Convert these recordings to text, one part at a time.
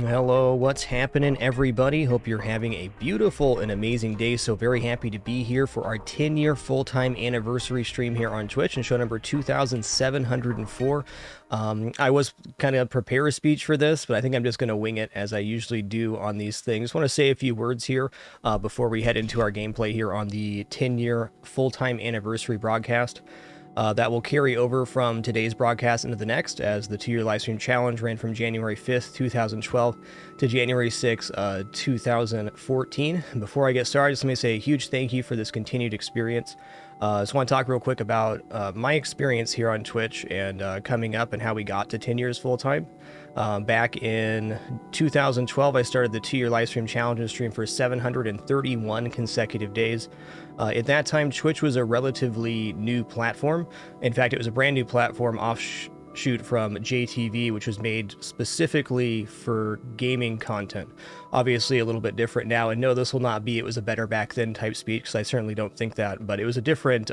Hello, what's happening, everybody? Hope you're having a beautiful and amazing day. So very happy to be here for our 10-year full-time anniversary stream here on Twitch and show number 2704. I was kind of prepare a speech for this, but I think I'm just going to wing it as I usually do on these things. I want to say a few words here before we head into our gameplay here on the 10-year full-time anniversary broadcast. That will carry over from today's broadcast into the next, as the 2-year livestream challenge ran from January 5th, 2012 to January 6th, 2014. Before I get started, just let me say a huge thank you for this continued experience. Just want to talk real quick about my experience here on Twitch and coming up and how we got to 10 years full-time. Back in 2012, I started the 2-year livestream challenge and stream for 731 consecutive days. At that time, Twitch was a relatively new platform. In fact, it was a brand new platform offshoot from JTV, which was made specifically for gaming content. Obviously a little bit different now, and no, this will not be "it was a better back then" type speech, because I certainly don't think that, but it was a different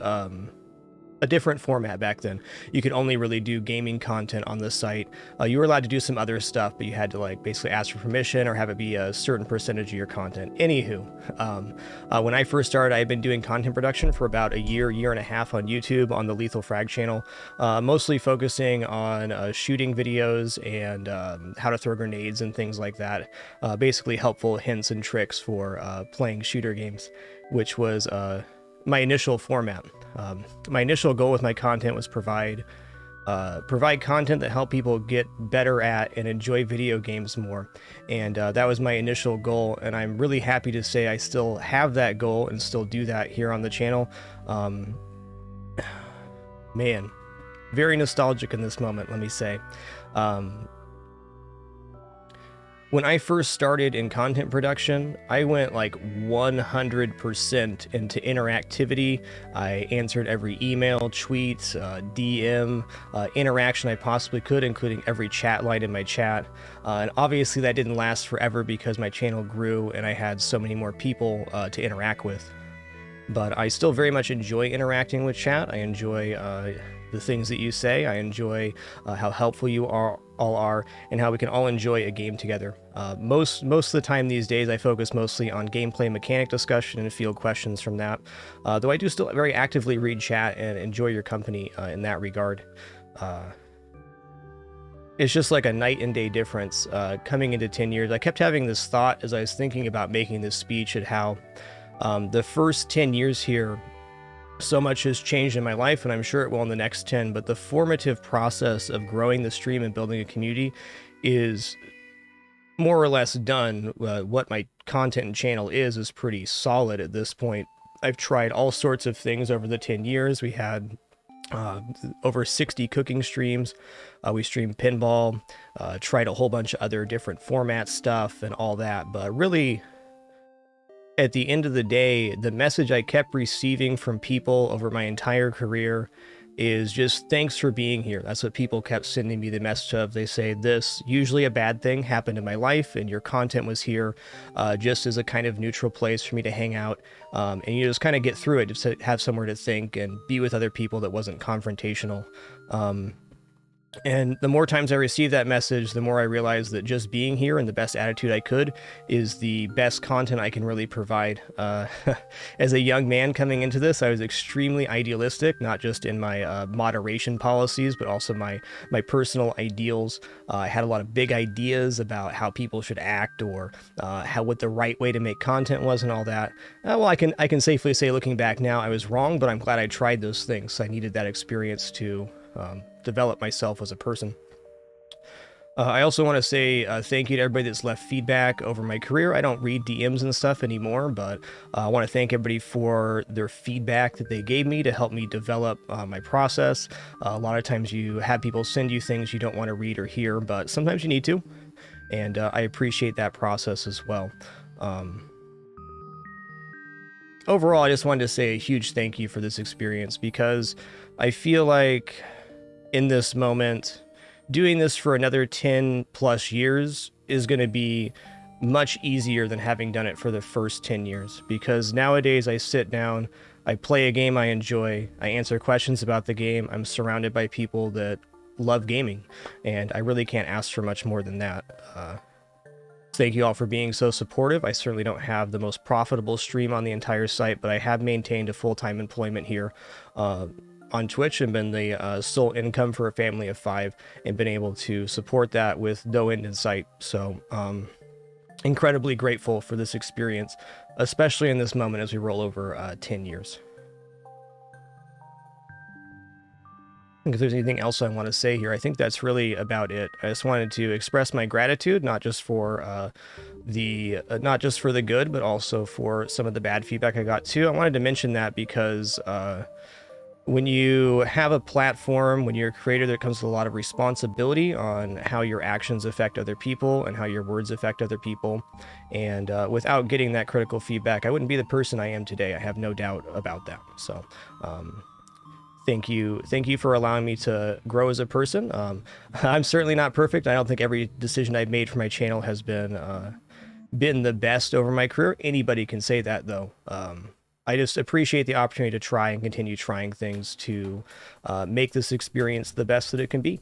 format back then. You could only really do gaming content on the site. You were allowed to do some other stuff, but you had to basically ask for permission or have it be a certain percentage of your content. Anywho, when I first started, I had been doing content production for about a year and a half on YouTube on the Lethal Frag channel, mostly focusing on shooting videos and how to throw grenades and things like that. Basically helpful hints and tricks for playing shooter games, which was my initial format. My initial goal with my content was provide content that helped people get better at and enjoy video games more, and that was my initial goal, and I'm really happy to say I still have that goal and still do that here on the channel. Man, very nostalgic in this moment, let me say. When I first started in content production, I went 100% into interactivity. I answered every email, tweet, DM, interaction I possibly could, including every chat line in my chat. And obviously that didn't last forever because my channel grew and I had so many more people to interact with. But I still very much enjoy interacting with chat. I enjoy the things that you say. I enjoy how helpful you all are, and how we can all enjoy a game together. Most of the time these days, I focus mostly on gameplay mechanic discussion and field questions from that, though I do still very actively read chat and enjoy your company in that regard. It's just like a night and day difference coming into 10 years. I kept having this thought as I was thinking about making this speech at how the first 10 years here, so much has changed in my life, and I'm sure it will in the next 10, but the formative process of growing the stream and building a community is more or less done. What my content and channel is pretty solid at this point. I've tried all sorts of things over the 10 years. We had over 60 cooking streams. We streamed pinball, tried a whole bunch of other different format stuff and all that, but really, at the end of the day, the message I kept receiving from people over my entire career is just thanks for being here. That's what people kept sending me the message of. They say, this, usually a bad thing, happened in my life, and your content was here just as a kind of neutral place for me to hang out. And you just kind of get through it, just to have somewhere to think and be with other people that wasn't confrontational. And the more times I received that message, the more I realized that just being here in the best attitude I could is the best content I can really provide. As a young man coming into this, I was extremely idealistic, not just in my moderation policies, but also my personal ideals. I had a lot of big ideas about how people should act, or what the right way to make content was and all that. Well, I can safely say, looking back now, I was wrong, but I'm glad I tried those things. I needed that experience to develop myself as a person. I also want to say thank you to everybody that's left feedback over my career. I don't read DMs and stuff anymore, but I want to thank everybody for their feedback that they gave me to help me develop my process. A lot of times you have people send you things you don't want to read or hear, but sometimes you need to, and I appreciate that process as well. Overall, I just wanted to say a huge thank you for this experience, because I feel like in this moment, doing this for another 10 plus years is going to be much easier than having done it for the first 10 years. Because nowadays I sit down, I play a game I enjoy, I answer questions about the game, I'm surrounded by people that love gaming, and I really can't ask for much more than that. Thank you all for being so supportive. I certainly don't have the most profitable stream on the entire site, but I have maintained a full-time employment here on Twitch and been the sole income for a family of 5 and been able to support that with no end in sight. So incredibly grateful for this experience, especially in this moment as we roll over 10 years. If there's anything else I want to say here, I think that's really about it. I just wanted to express my gratitude, not just for the good, but also for some of the bad feedback I got too. I wanted to mention that because when you have a platform, when you're a creator, there comes with a lot of responsibility on how your actions affect other people and how your words affect other people. And without getting that critical feedback, I wouldn't be the person I am today. I have no doubt about that. So thank you for allowing me to grow as a person. I'm certainly not perfect. I don't think every decision I've made for my channel has been the best over my career. Anybody can say that, though. I just appreciate the opportunity to try and continue trying things to make this experience the best that it can be.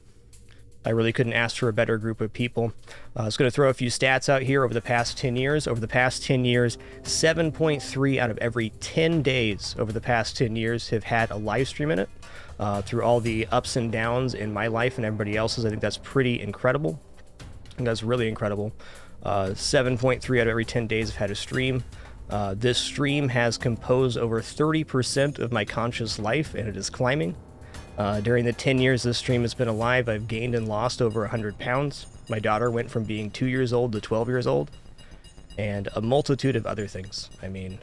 I really couldn't ask for a better group of people. I was going to throw a few stats out here over the past 10 years. Over the past 10 years, 7.3 out of every 10 days over the past 10 years have had a live stream in it. Through all the ups and downs in my life and everybody else's, I think that's pretty incredible. I think that's really incredible. 7.3 out of every 10 days have had a stream. This stream has composed over 30% of my conscious life, and it is climbing. During the 10 years this stream has been alive, I've gained and lost over 100 pounds. My daughter went from being 2 years old to 12 years old, and a multitude of other things. I mean,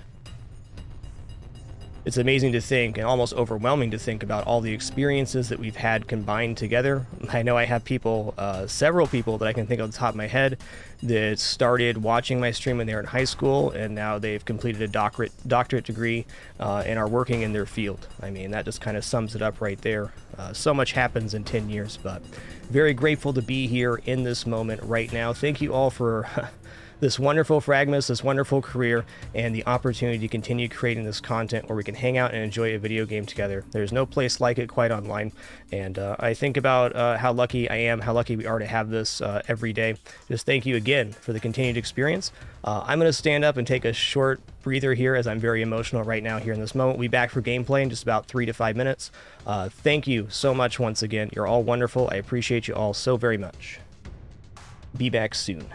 it's amazing to think and almost overwhelming to think about all the experiences that we've had combined together. I know I have people, several people that I can think of off the top of my head that started watching my stream when they were in high school, and now they've completed a doctorate degree and are working in their field. I mean, that just kind of sums it up right there. So much happens in 10 years, but very grateful to be here in this moment right now. Thank you all for this wonderful Fragmas, this wonderful career, and the opportunity to continue creating this content where we can hang out and enjoy a video game together. There's no place like it quite online, and I think about how lucky I am, how lucky we are to have this every day. Just thank you again for the continued experience. I'm going to stand up and take a short breather here as I'm very emotional right now here in this moment. We'll be back for gameplay in just about 3 to 5 minutes. Thank you so much once again. You're all wonderful. I appreciate you all so very much. Be back soon.